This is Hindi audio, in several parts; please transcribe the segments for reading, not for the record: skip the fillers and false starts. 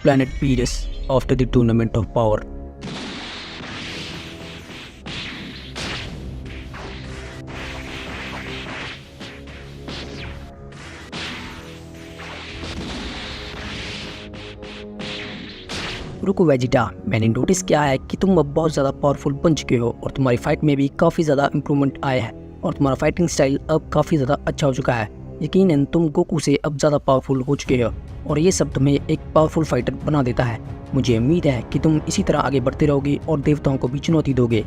planet Venus after the Tournament of Power. रुको वेजिटा, मैंने नोटिस किया है कि तुम अब बहुत ज़्यादा पावरफुल बन चुके हो और तुम्हारी फाइट में भी काफ़ी ज़्यादा इम्प्रूवमेंट आया है और तुम्हारा फाइटिंग स्टाइल अब काफ़ी ज़्यादा अच्छा हो चुका है। यकीनन तुम गोकू से अब ज़्यादा पावरफुल हो चुके हो और ये सब तुम्हें एक पावरफुल फाइटर बना देता है। मुझे उम्मीद है कि तुम इसी तरह आगे बढ़ते रहोगे और देवताओं को भी चुनौती दोगे।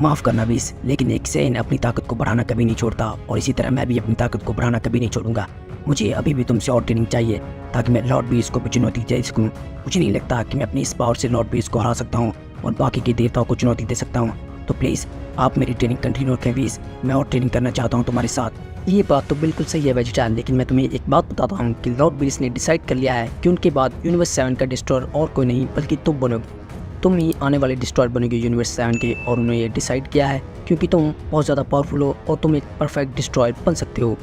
माफ़ करना बीस, लेकिन एक सैन अपनी ताकत को बढ़ाना कभी नहीं छोड़ता और इसी तरह मैं भी अपनी ताकत को बढ़ाना कभी नहीं छोड़ूंगा। मुझे अभी भी तुमसे और ट्रेनिंग चाहिए ताकि मैं लॉर्ड बीस को भी चुनौती दे सकूं। मुझे नहीं लगता कि मैं अपनी इस पावर से लॉर्ड बीस को हरा सकता हूं और बाकी के देवताओं को चुनौती दे सकता हूं। तो प्लीज़ आप मेरी ट्रेनिंग कंटिन्यू रखें बीस, मैं और ट्रेनिंग करना चाहता हूं तुम्हारे साथ। ये बात तो बिल्कुल सही है वेजिटा, लेकिन मैं तुम्हें एक बात बताता हूँ कि लॉर्ड बीस ने डिसाइड कर लिया है कि उनके बाद यूनिवर्स 7 का डिस्ट्रॉयर और कोई नहीं बल्कि तुम बनोगे। तुम ही आने वाले डिस्ट्रॉयर बनोगे यूनिवर्स 7 के और उन्होंने ये डिसाइड किया है क्योंकि तुम बहुत ज़्यादा पावरफुल हो और तुम एक परफेक्ट डिस्ट्रॉयर बन सकते हो।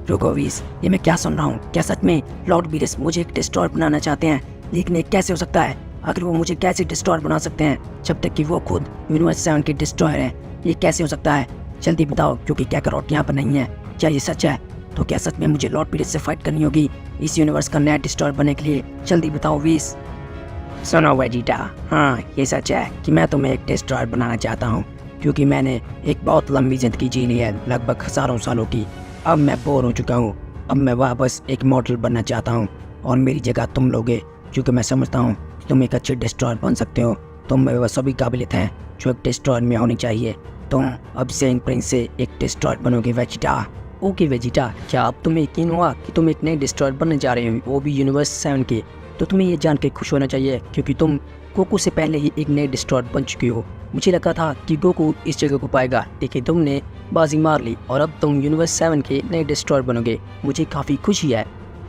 रुको वीस, ये मैं क्या सुन रहा हूँ? क्या सच में लॉर्ड बीरस मुझे एक डिस्ट्रॉयर बनाना चाहते हैं? लेकिन ये कैसे हो सकता है? अगर वो मुझे कैसे डिस्ट्रॉयर बना सकते हैं जब तक कि वो खुद यूनिवर्स 7 के डिस्ट्रॉयर हैं? ये कैसे हो सकता है? जल्दी बताओ, क्योंकि कैकरॉट यहाँ पर नहीं है। क्या ये सच है? तो क्या सच में मुझे लॉर्ड बीरस से फाइट करनी होगी इस यूनिवर्स का नया डिस्ट्रॉयर बनने के लिए? जल्दी बताओ वीस। सुनो वेजिटा, हाँ ये सच है कि मैं तुम्हें एक डिस्ट्रॉयर बनाना चाहता हूँ क्योंकि मैंने एक बहुत लंबी ज़िंदगी जी ली है, लगभग हज़ारों सालों की। अब मैं बोर हो चुका हूँ। अब मैं वापस एक मॉडल बनना चाहता हूँ और मेरी जगह तुम लोगे, क्योंकि मैं समझता हूँ कि तुम एक अच्छे डिस्ट्रॉयर बन सकते हो। तुम में वह सभी काबिलियत हैं जो एक डिस्ट्रॉयर में होनी चाहिए। तुम अब सेन प्रिंस से एक डिस्ट्रॉयर बनोगे वेजिटा। ओके वेजिटा, क्या अब तुम्हें यकीन हुआ कि तुम एक नए डिस्ट्रॉयर बनने जा रहे हो, वो भी यूनिवर्स 7 के? तो तुम्हें ये जान के खुश होना चाहिए क्योंकि तुम गोकू से पहले ही एक नए डिस्ट्रॉयर बन चुके हो। मुझे लगा था कि गोकू इस जगह को पाएगा, लेकिन तुमने बाजी मार ली और अब तुम यूनिवर्स 7 के नए डिस्ट्रॉयर बनोगे। मुझे काफ़ी खुशी है।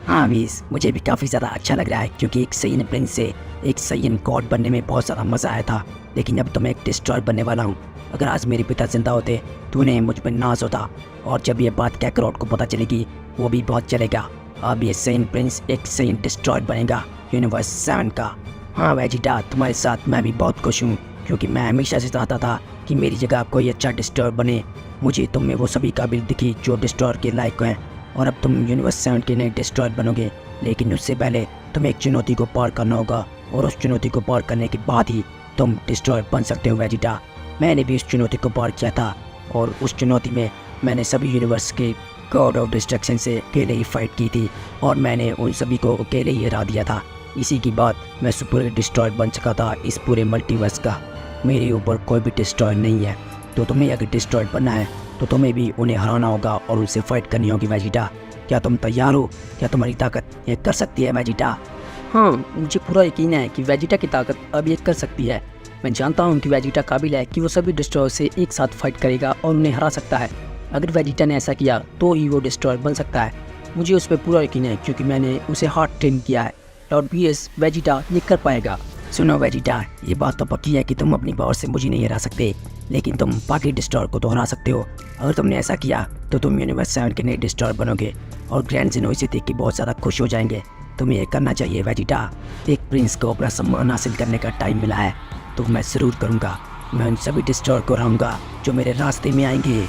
हाँ वीस, मुझे भी काफ़ी ज़्यादा अच्छा लग रहा है क्योंकि एक सैयन प्रिंस से एक सैयन गॉड बनने में बहुत ज़्यादा मज़ा आया था, लेकिन अब तो मैं एक डिस्ट्रॉयर बनने वाला हूँ। अगर आज मेरे पिता जिंदा होते तो उन्हें मुझ पर नाज होता और जब ये बात कैकरॉट को पता चलेगी वो भी बहुत चलेगा। अब ये सैयन प्रिंस एक सैयन डिस्ट्रॉयर बनेगा यूनिवर्स 7 का। हाँ वेजिटा, तुम्हारे साथ मैं भी बहुत खुश हूँ क्योंकि मैं हमेशा से चाहता था कि मेरी जगह कोई अच्छा डिस्ट्रॉयर बने। मुझे तुम में वो सभी काबिल दिखी जो डिस्ट्रॉयर के लायक हैं और अब तुम यूनिवर्स 7 के नए डिस्ट्रॉयर बनोगे, लेकिन उससे पहले तुम्हें एक चुनौती को पार करना होगा और उस चुनौती को पार करने के बाद ही तुम डिस्ट्रॉयर बन सकते हो वेजिटा। मैंने भी उस चुनौती को पार किया था और उस चुनौती में मैंने सभी यूनिवर्स के गॉड ऑफ डिस्ट्रक्शन से अकेले ही फाइट की थी और मैंने उन सभी को अकेले ही हरा दिया था। इसी की बात मैं सुपर डिस्ट्रॉयर बन चुका था इस पूरे मल्टीवर्स का। मेरे ऊपर कोई भी डिस्ट्रॉयर नहीं है, तो तुम्हें अगर डिस्ट्रॉयर बनना है तो तुम्हें भी उन्हें हराना होगा और उनसे फाइट करनी होगी वेजिटा। क्या तुम तैयार हो? क्या तुम्हारी ताकत ये कर सकती है वेजिटा? हाँ, मुझे पूरा यकीन है कि वेजिटा की ताकत अब ये कर सकती है। मैं जानता हूँ कि वेजिटा काबिल है कि वो सभी डिस्ट्रॉयर से एक साथ फाइट करेगा और उन्हें हरा सकता है। अगर वेजिटा ने ऐसा किया तो ही वो डिस्ट्रॉयर बन सकता है। मुझे उस पर पूरा यकीन है क्योंकि मैंने उसे हार्ड ट्रेन किया है। लॉर्ड बीएस, वेजिटा ये कर पाएगा। सुनो वेजिटा, ये बात तो पक्की है कि तुम अपनी पावर से मुझे नहीं हरा सकते, लेकिन तुम बाकी डिस्ट्रॉयर को तो हरा सकते हो। अगर तुमने ऐसा किया तो तुम यूनिवर्स 7 के नए डिस्ट्रॉयर बनोगे और ग्रैंड ज़ेनो इसे देख के बहुत ज़्यादा खुश हो जाएंगे। तुम्हें ये करना चाहिए वेजिटा। एक प्रिंस को अपना सम्मान हासिल करने का टाइम मिला है तो मैं ज़रूर करूँगा। मैं उन सभी डिस्ट्रॉयर को हराऊंगा जो मेरे रास्ते में आएंगे।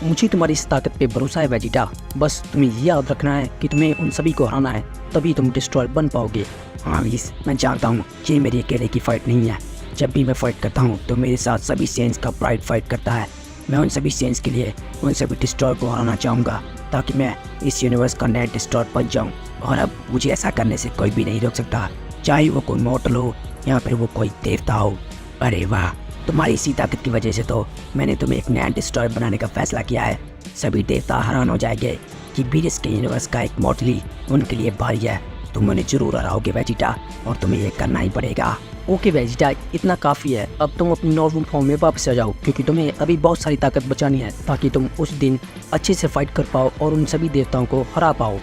मुझे तुम्हारी इस ताकत पे भरोसा है वेजिटा। बस तुम्हें ये याद रखना है कि तुम्हें उन सभी को हराना है, तभी तुम डिस्ट्रॉयर बन पाओगे। हाँ वीस, मैं जानता हूँ ये मेरी अकेले की फाइट नहीं है। जब भी मैं फाइट करता हूँ तो मेरे साथ सभी सेंस का प्राइड फाइट करता है। मैं उन सभी सेंस के लिए उन सभी डिस्ट्रॉयर को हराना चाहूँगा ताकि मैं इस यूनिवर्स का नया डिस्ट्रॉयर बन जाऊँ और अब मुझे ऐसा करने से कोई भी नहीं रोक सकता, चाहे वो कोई मॉर्टल हो या फिर वो कोई देवता हो। अरे वाह, तुम्हारी इसी ताकत की वजह से तो मैंने तुम्हें एक नया डिस्ट्रॉयर बनाने का फैसला किया है। सभी देवता हैरान हो जाएंगे कि बीरस के यूनिवर्स का एक मॉडल ही उनके लिए भारी है। तुम उन्हें जरूर हराओगे वेजिटा और तुम्हें ये करना ही पड़ेगा। ओके वेजिटा, इतना काफ़ी है। अब तुम अपनी नॉर्मल फॉर्म में वापस आ जाओ क्योंकि तुम्हें अभी बहुत सारी ताकत बचानी है ताकि तुम उस दिन अच्छे से फाइट कर पाओ और उन सभी देवताओं को हरा पाओ।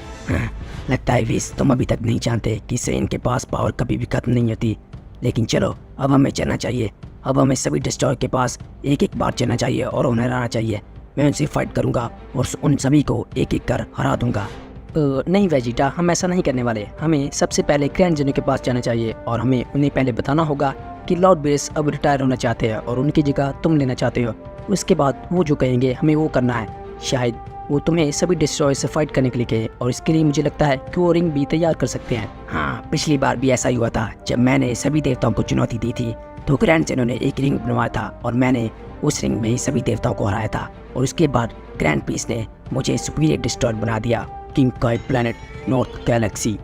लगता है वीस, तुम अभी तक नहीं जानते कि सैन के पास पावर कभी भी खत्म नहीं होती। लेकिन चलो, अब हमें चलना चाहिए। अब हमें सभी डिस्ट्रॉयर के पास एक एक बार चलना चाहिए और उन्हें हराना चाहिए। मैं उनसे फाइट करूंगा और उन सभी को एक एक कर हरा दूंगा। नहीं वेजिटा, हम ऐसा नहीं करने वाले। हमें सबसे पहले ग्रैंड जेनो के पास जाना चाहिए और हमें उन्हें पहले बताना होगा कि लॉर्ड बेस अब रिटायर होना चाहते हैं और उनकी जगह तुम लेना चाहते हो। उसके बाद वो जो कहेंगे हमें वो करना है। शायद वो तुम्हें सभी डिस्ट्रॉयर से फाइट करने के लिए कहे और इसके लिए मुझे लगता है कि वो रिंग भी तैयार कर सकते हैं। हाँ, पिछली बार भी ऐसा ही हुआ था। जब मैंने सभी देवताओं को चुनौती दी थी तो ग्रैंड जेनो ने एक रिंग बनवाया था और मैंने उस रिंग में ही सभी देवताओं को हराया था। और उसके बाद ग्रैंड पीस ने मुझे सुपीरियर डिस्ट्रॉयर बना दिया, किंग काई प्लैनेट नॉर्थ गैलेक्सी।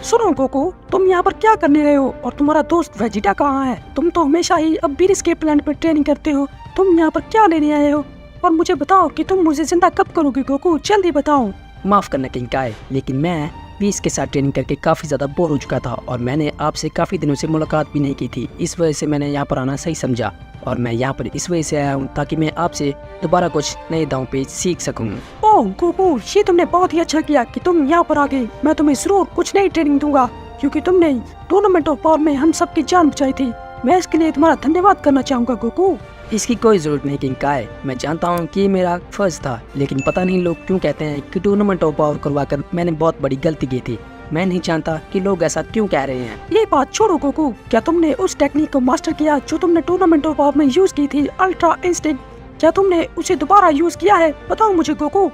सुनो गोकू, तुम यहाँ पर क्या करने रहे हो और तुम्हारा दोस्त वेजिटा कहाँ है? तुम तो हमेशा ही अब बीरिस के प्लान पर ट्रेनिंग करते हो। तुम यहाँ पर क्या लेने आए हो? और मुझे बताओ कि तुम मुझे जिंदा कब करोगे गोकू, जल्दी बताओ। माफ़ करना किंग काई, लेकिन मैं बीस के साथ ट्रेनिंग करके काफ़ी ज़्यादा बोर हो चुका था और मैंने आपसे काफ़ी दिनों से मुलाकात भी नहीं की थी। इस वजह से मैंने यहाँ पर आना सही समझा और मैं यहाँ पर इस वजह से आया हूँ ताकि मैं आपसे दोबारा कुछ नए दांव पेच सीख सकूँ। ओह गोकू, ये तुमने बहुत ही अच्छा किया कि तुम यहाँ पर आ गए। मैं तुम्हें जरूर कुछ नई ट्रेनिंग दूंगा क्योंकि तुमने टूर्नामेंट ऑफ पावर में हम सबकी जान बचाई थी। मैं इसके लिए तुम्हारा धन्यवाद करना चाहूँगा गोकू। इसकी कोई ज़रूरत नहीं किंग काई, मैं जानता हूँ कि ये मेरा फर्ज था, लेकिन पता नहीं लोग क्यों कहते हैं कि टूर्नामेंट ऑफ पावर करवाकर मैंने बहुत बड़ी गलती की थी। मैं नहीं जानता कि लोग ऐसा क्यों कह रहे हैं। ये बात छोड़ो गोकू, क्या तुमने उस टेक्निक को मास्टर किया जो तुमने टूर्नामेंट ऑफ पावर में यूज की थी, अल्ट्रा इंस्टिंक्ट? क्या तुमने उसे दोबारा यूज किया है? बताओ मुझे गोकू।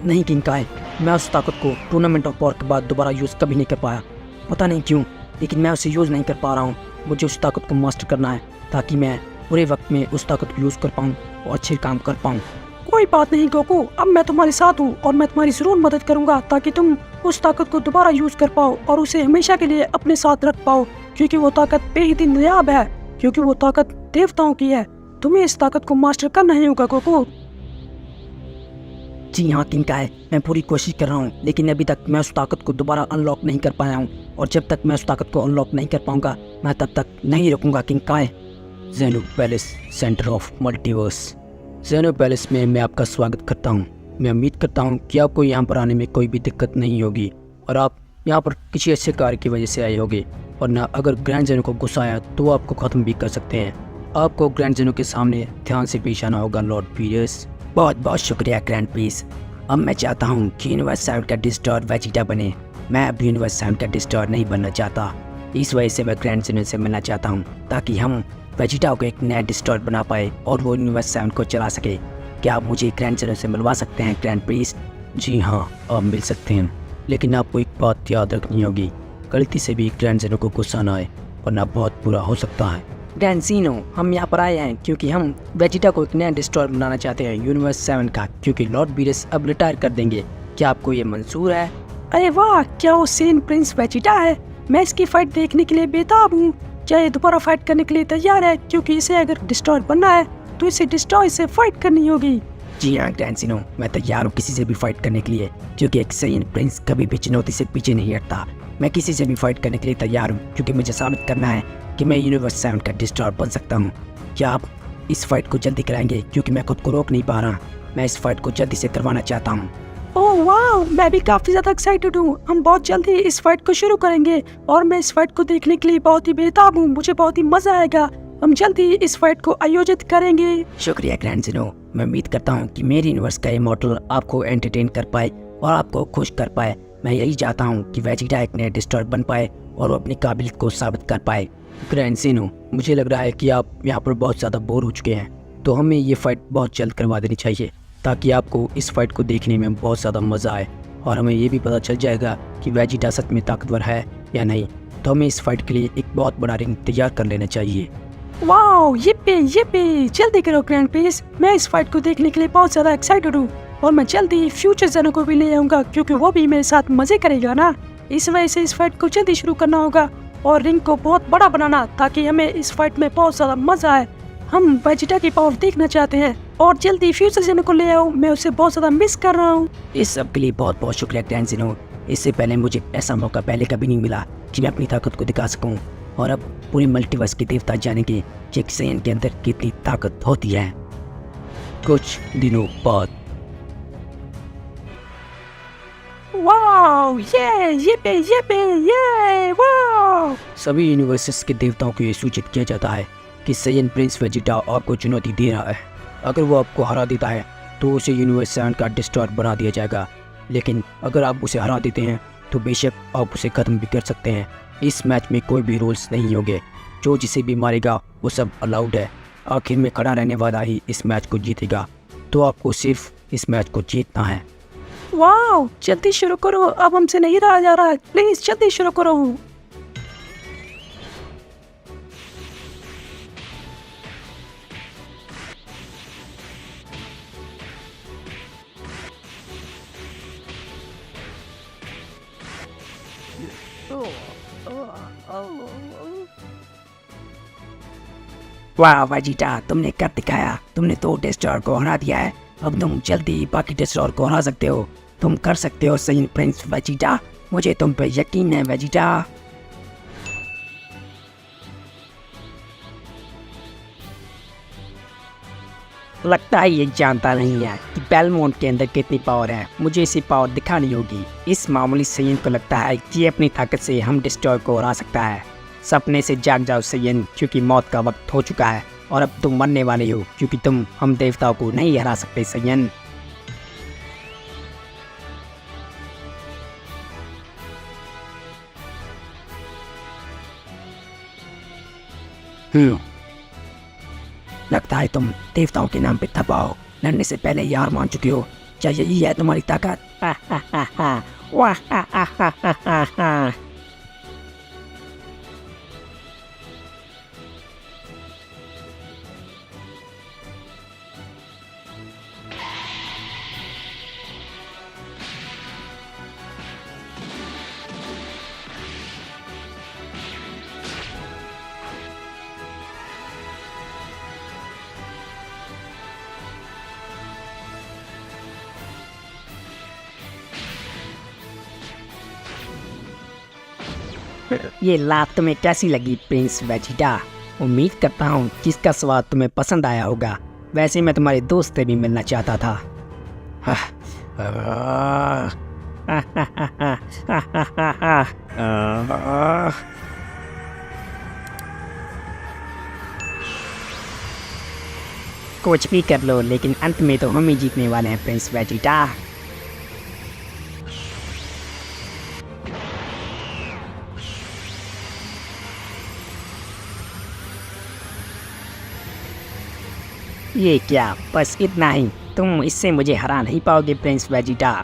नहीं किंग काई, मैं उस ताकत को टूर्नामेंट ऑफ पावर के बाद दोबारा यूज़ कभी नहीं कर पाया, पता नहीं क्यों, लेकिन मैं उसे यूज़ नहीं कर पा रहा हूँ। मुझे उस ताकत को मास्टर करना है ताकि मैं पूरे वक्त में उस ताकत को यूज़ कर पाऊँ और अच्छे काम कर पाऊँ। कोई बात नहीं गोकू, अब मैं तुम्हारे साथ हूँ और मैं तुम्हारी जरूर मदद करूंगा ताकि तुम उस ताकत को दोबारा यूज कर पाओ और उसे हमेशा के लिए अपने साथ रख पाओ, क्योंकि वो ताकत बेहद नायाब है, क्योंकि वो ताकत देवताओं की है। तुम्हें इस ताकत को मास्टर करना ही होगा गोकू। जी हाँ किंग काई, मैं पूरी कोशिश कर रहा हूँ, लेकिन अभी तक मैं उस ताकत को दोबारा अनलॉक नहीं कर पाया हूँ और जब तक मैं उस ताकत को अनलॉक नहीं कर पाऊंगा मैं तब तक नहीं रुकूंगा किंग काई। जेनो पैलेस, सेंटर ऑफ मल्टीवर्स। जेनो पैलेस में मैं आपका स्वागत करता हूँ। मैं उम्मीद करता हूँ कि आपको यहाँ पर आने में कोई भी दिक्कत नहीं होगी और आप यहाँ पर किसी अच्छे कार्य की वजह से आए होंगे, वरना अगर ग्रैंड जेनो को गुस्सा आया तो वो आपको ख़त्म भी कर सकते हैं। आपको ग्रैंड जेनो के सामने ध्यान से पेश आना होगा लॉर्ड पीरियस। बहुत बहुत शुक्रिया ग्रैंड पीस। अब मैं चाहता हूँ कि यूनिवर्स 7 का डिस्ट्रॉयर वेजिटा बने। मैं अब यूनिवर्स 7 का डिस्ट्रॉयर नहीं बनना चाहता। इस वजह से मैं ग्रैंड जेनो से मिलना चाहता हूँ ताकि हम वेजिटा को एक नया डिस्ट्रॉयर बना पाए और वो यूनिवर्स 7 को चला सके। क्या आप मुझे ग्रैंड जेनो से मिलवा सकते हैं ग्रैंड प्रीस्ट? जी हाँ, आप मिल सकते हैं, लेकिन आपको एक बात याद रखनी होगी, गलती से भी ग्रैंड जेनो को गुस्सा ना आए वरना बहुत बुरा हो सकता है। ग्रैंड जीनो, हम यहाँ पर आए हैं क्योंकि हम वेजिटा को एक नया डिस्ट्रॉयर बनाना चाहते हैं यूनिवर्स 7 का, क्योंकि लॉर्ड बीरस अब रिटायर कर देंगे। क्या आपको ये मंजूर है? अरे वाह, क्या वो सेन प्रिंस वेजिटा है? मैं इसकी फाइट देखने के लिए बेताब हूँ। क्या ये दोबारा फाइट करने के लिए तैयार है? क्योंकि इसे अगर डिस्ट्रॉयर बनना है तो इसे डिस्ट्रॉय से फाइट करनी होगी। जी हाँ ग्रैंड जीनो, मैं तैयार हूँ किसी से भी फाइट करने के लिए, क्योंकि एक सेन प्रिंस कभी भी चुनौती से पीछे नहीं हटता। मैं किसी से भी फाइट करने के लिए तैयार हूँ क्योंकि मुझे साबित करना है कि मैं यूनिवर्स 7 का डिस्ट्रॉयर बन सकता हूँ। क्या आप इस फाइट को जल्दी कराएंगे? क्योंकि मैं खुद को रोक नहीं पा रहा, मैं इस फाइट को जल्दी से करवाना चाहता हूँ। ओह वाह, मैं भी काफी ज्यादा एक्साइटेड हूँ। हम बहुत जल्दी इस फाइट को शुरू करेंगे और मैं इस फाइट को देखने के लिए बहुत ही बेताब हूँ। मुझे बहुत ही मजा आएगा। हम जल्दी इस फाइट को आयोजित करेंगे। शुक्रिया ग्रैंड जीनो। मैं उम्मीद करता हूँ कि मेरी यूनिवर्स का ये मॉडल आपको एंटरटेन कर पाए और आपको खुश कर पाए। मैं यही चाहता हूँ कि वेजिटा एक नया डिस्ट्रॉयर बन पाए और वो अपनी काबिलियत को साबित कर पाए। ग्रैंड जीनो, मुझे लग रहा है कि आप यहाँ पर बहुत ज़्यादा बोर हो चुके हैं, तो हमें ये फाइट बहुत जल्द करवा देनी चाहिए ताकि आपको इस फाइट को देखने में बहुत ज़्यादा मज़ा आए और हमें ये भी पता चल जाएगा कि वेजिटा सच में ताकतवर है या नहीं। तो हमें इस फाइट के लिए एक बहुत बड़ा रिंग तैयार कर लेना चाहिए। वाओ, ये जल्दी करो ग्रैंड पीस। मैं इस फाइट को देखने के लिए बहुत ज्यादा एक्साइटेड हूँ और मैं जल्दी फ्यूचर जेनो को भी ले आऊंगा क्योंकि वो भी मेरे साथ मजे करेगा ना। इस वजह से इस फाइट को जल्दी शुरू करना होगा और रिंग को बहुत बड़ा बनाना ताकि हमें इस फाइट में बहुत ज्यादा मजा आए। हम वेजिटा की पावर देखना चाहते हैं और जल्दी फ्यूचर जेनो को ले आओ। मैं उसे बहुत ज्यादा मिस कर रहा हूँ। इस सब के लिए बहुत बहुत शुक्रिया ग्रैंड जीनो। इससे पहले मुझे ऐसा मौका पहले कभी नहीं मिला कि मैं अपनी ताकत को दिखा सकूं और अब पूरे मल्टीवर्स के देवता जानेंगे कि एक सेन के अंदर कितनी ताकत होती है। कुछ दिनों बाद वाओ, ये वाओ। सभी यूनिवर्सेस के देवताओं को ये सूचित किया जाता है कि सैयन प्रिंस वेजिटा आपको चुनौती दे रहा है। अगर वो आपको हरा देता है तो उसे यूनिवर्स सैंड का डिस्ट्रॉयर बना दिया जाएगा, लेकिन अगर आप उसे हरा देते हैं तो बेशक आप उसे ख़त्म भी कर सकते हैं। इस मैच में कोई भी रूल्स नहीं होंगे, जो जिसे भी मारेगा वो सब अलाउड है। आखिर में खड़ा रहने वाला ही इस मैच को जीतेगा, तो आपको सिर्फ इस मैच को जीतना है। वाह, जल्दी शुरू करो, अब हमसे नहीं रहा जा रहा है, प्लीज जल्दी शुरू करो। वाह वेजिटा, तुमने कर दिखाया, तुमने तो डिस्ट्रॉयर को हरा दिया है। अब तुम जल्दी बाकी डिस्ट्रॉयर को हरा सकते हो। तुम कर सकते हो सैयन प्रिंस वेजिटा, मुझे तुम पे यकीन है वेजिटा। लगता है ये जानता नहीं है कि बेलमोंट के अंदर कितनी पावर है। मुझे इसी पावर दिखानी होगी। इस मामूली सैयन को लगता है कि अपनी ताकत से हम डिस्ट्रॉयर को हरा सकता है। सपने से जाग जाओ सैयन, क्योंकि मौत का वक्त हो चुका है और अब तुम मरने वाले हो, क्योंकि तुम हम देवताओं को नहीं हरा सकते सैयन। लगता है तुम देवताओं के नाम पे दबाओ लड़ने से पहले ही हार मान चुके हो। क्या यही है तुम्हारी ताकत? ये लात तुम्हें कैसी लगी प्रिंस वेजिटा? उम्मीद करता हूँ कि इसका स्वाद तुम्हें पसंद आया होगा। वैसे मैं तुम्हारे दोस्त से भी मिलना चाहता था। कुछ भी कर लो, लेकिन अंत में तो हम ही जीतने वाले हैं प्रिंस वेजिटा। ये क्या, बस इतना ही? तुम इससे मुझे हरा नहीं पाओगे प्रिंस वेजिटा।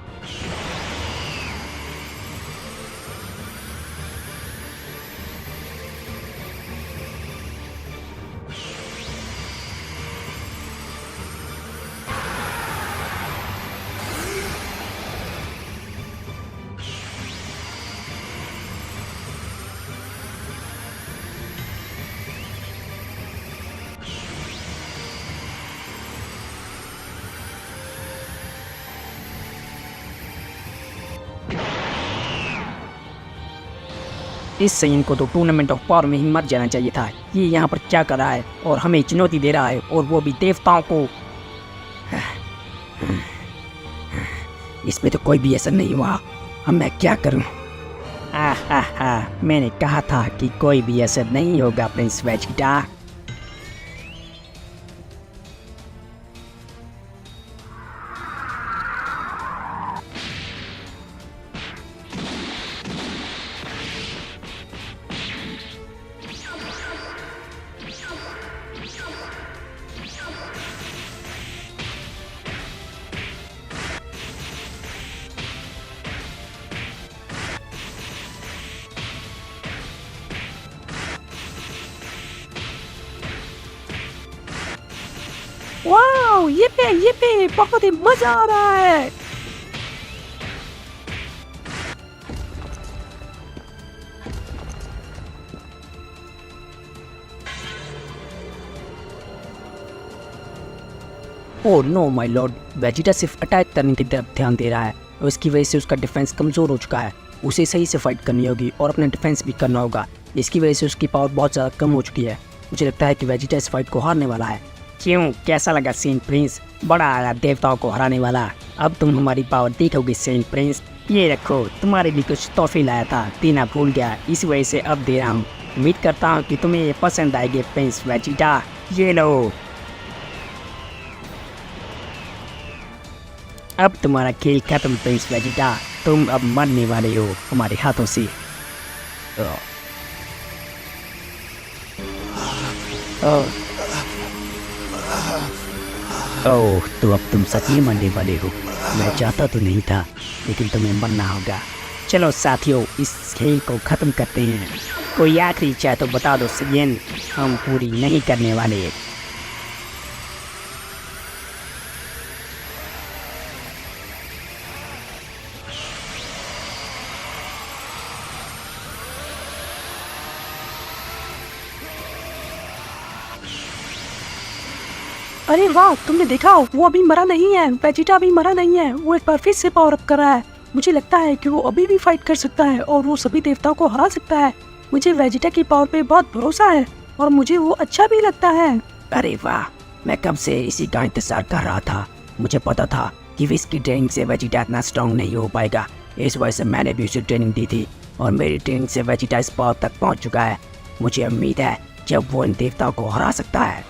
इस सैयन को तो टूर्नामेंट ऑफ पावर में ही मर जाना चाहिए था। ये यहाँ पर क्या कर रहा है और हमें चुनौती दे रहा है, और वो भी देवताओं को। इसमें तो कोई भी असर नहीं हुआ। अब मैं क्या करूं? मैंने कहा था कि कोई भी असर नहीं होगा प्रिंस वेजिटा। वाह, ये पे बहुत ही मजा आ रहा है। Oh no my lord, Vegeta सिर्फ अटैक करने की तरफ ध्यान दे रहा है और इसकी वजह से उसका डिफेंस कमज़ोर हो चुका है। उसे सही से फाइट करनी होगी और अपना डिफेंस भी करना होगा। इसकी वजह से उसकी पावर बहुत ज़्यादा कम हो चुकी है। मुझे लगता है कि वेजिटा इस फाइट को हारने वाला है। क्यों, कैसा लगा सेंट प्रिंस? बड़ा आया देवताओं को हराने वाला। अब तुम हमारी पावर देखोगे सेंट प्रिंस। ये रखो, तुम्हारे लिए कुछ तोहफे लाया था, देना भूल गया, इस वजह से अब दे रहा हूँ। उम्मीद करता हूँ कि तुम्हें ये पसंद आएगी प्रिंस वेजिटा। ये लो, अब तुम्हारा खेल खत्म प्रिंस वेजिटा। तुम अब मरने वाले हो हमारे हाथों से। ओह, तो अब तुम सच में मरने वाले हो। मैं चाहता तो नहीं था, लेकिन तुम्हें मरना होगा। चलो साथियों, इस खेल को ख़त्म करते हैं। कोई आखिरी चाहे तो बता दो सियन, हम पूरी नहीं करने वाले। अरे वाह, तुमने देखा वो अभी मरा नहीं है, वेजिटा अभी मरा नहीं है। वो एक बार फिर से पावर अप कर रहा है। मुझे लगता है कि वो अभी भी फाइट कर सकता है और वो सभी देवताओं को हरा सकता है। मुझे वेजिटा की पावर पे बहुत भरोसा है और मुझे वो अच्छा भी लगता है। अरे वाह, मैं कब से इसी का इंतजार कर रहा था। मुझे पता था कि विस की ट्रेनिंग से वेजिटा इतना स्ट्रॉन्ग नहीं हो पाएगा। इस वजह से मैंने भी उसे ट्रेनिंग दी थी और मेरी ट्रेनिंग से वेजिटा इस पावर तक पहुंच चुका है। मुझे उम्मीद है जब वो इन देवताओं को हरा सकता है।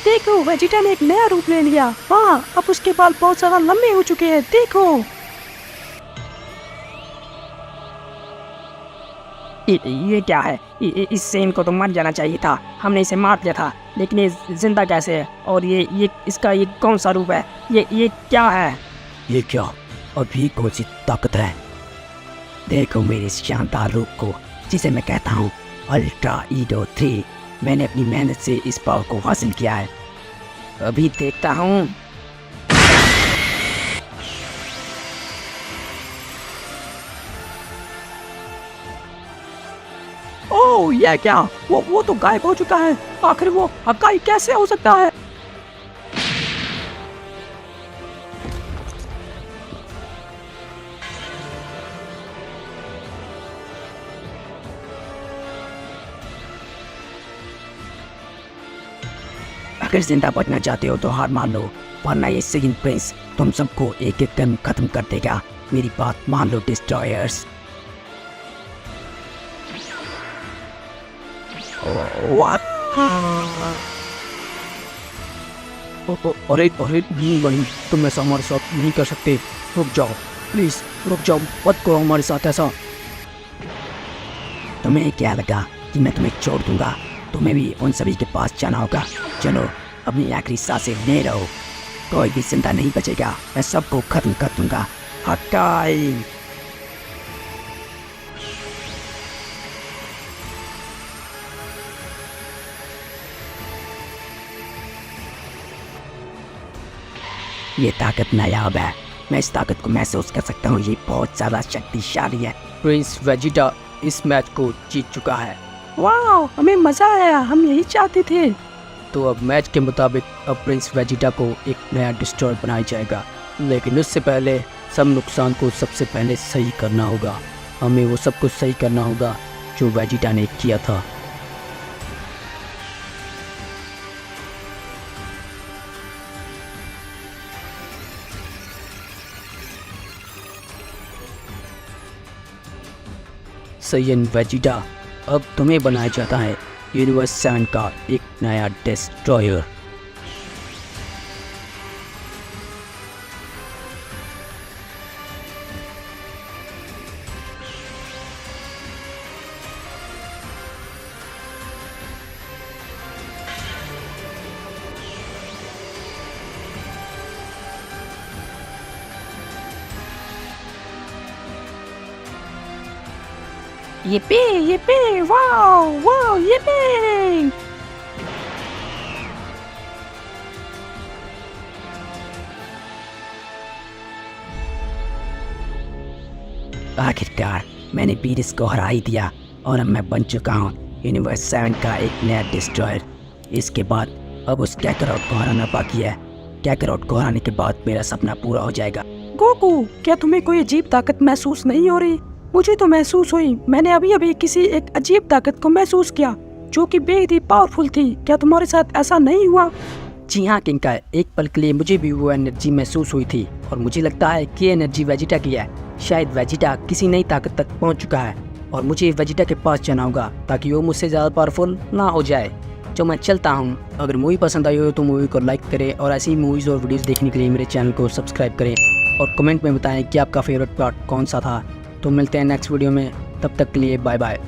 देखो, वेजिटा ने एक नया रूप ले लिया। हाँ, अब उसके बाल बहुत ज्यादा लंबे हो चुके हैं। देखो, ये क्या है? इस सेन को तो मर जाना चाहिए था। हमने इसे मार दिया था, लेकिन ये जिंदा कैसे है? और ये इसका ये कौन सा रूप है? ये क्या है? ये क्या अभी कौन सी ताकत है? देखो मेरे इस शानदार रूप को, जिसे मैं कहता हूँ अल्ट्रा ईडो 3। मैंने अपनी मेहनत से इस पावर को हासिल किया है। अभी देखता हूँ। ओह ये क्या? वो तो गायब हो चुका है। आखिर वो हकाई कैसे हो सकता है? अगर जिंदा बचना चाहते हो तो हार मान लो, वरना ये सेकंड प्रिंस तुम सबको एक एक दिन खत्म कर देगा। मेरी बात मान लो डिस्ट्रॉयर्स। अरे नहीं, तुम ऐसा हमारे साथ नहीं कर सकते। रुक जाओ प्लीज, रुक जाओ, मत करो हमारे साथ ऐसा। तुम्हें क्या लगा कि मैं तुम्हें छोड़ दूंगा? तुम्हें भी उन सभी के पास जाना होगा। चलो अपनी आखिरी सांसें ले रहो। कोई भी जिंदा नहीं बचेगा। मैं सबको खत्म कर दूंगा। हकाई। ये ताकत नायाब है। मैं इस ताकत को महसूस कर सकता हूँ। ये बहुत ज़्यादा शक्तिशाली है। प्रिंस वेजिटा इस मैच को जीत चुका है। वाह, हमें मजा आया। हम यही चाहते थे। तो अब मैच के मुताबिक अब प्रिंस वेजिटा को एक नया डिस्ट्रॉयर बनाया जाएगा, लेकिन उससे पहले सब नुकसान को सबसे पहले सही करना होगा। हमें वो सब कुछ सही करना होगा जो वेजिटा ने किया था। सैयन वेजिटा, अब तुम्हें बनाया जाता है यूनिवर्स 7 का एक नया डिस्ट्रॉयर। ये वाओ वाओ, ये आखिरकार मैंने बीरिस को हरा ही दिया और अब मैं बन चुका हूँ यूनिवर्स 7 का एक नया डिस्ट्रॉयर। इसके बाद अब उस कैकरॉट को हराना बाकी है। कैकरॉट को हराने के बाद मेरा सपना पूरा हो जाएगा। गोकू, क्या तुम्हें कोई अजीब ताकत महसूस नहीं हो रही? मुझे तो महसूस हुई। मैंने अभी अभी किसी एक अजीब ताकत को महसूस किया जो कि बेहद ही पावरफुल थी। क्या तुम्हारे साथ ऐसा नहीं हुआ? जी हाँ किंका, एक पल के लिए मुझे भी वो एनर्जी महसूस हुई थी और मुझे लगता है कि एनर्जी वेजिटा की है। शायद वेजिटा किसी नई ताकत तक पहुंच चुका है और मुझे वेजिटा के पास जाना होगा ताकि वो मुझसे ज़्यादा पावरफुल ना हो जाए। जो मैं चलता हूँ। अगर मूवी पसंद आई हो तो मूवी को लाइक करें और ऐसी मूवीज़ और वीडियोज़ देखने के लिए मेरे चैनल को सब्सक्राइब करें और कमेंट में बताएं कि आपका फेवरेट पार्ट कौन सा था। तो मिलते हैं नेक्स्ट वीडियो में, तब तक के लिए बाय बाय।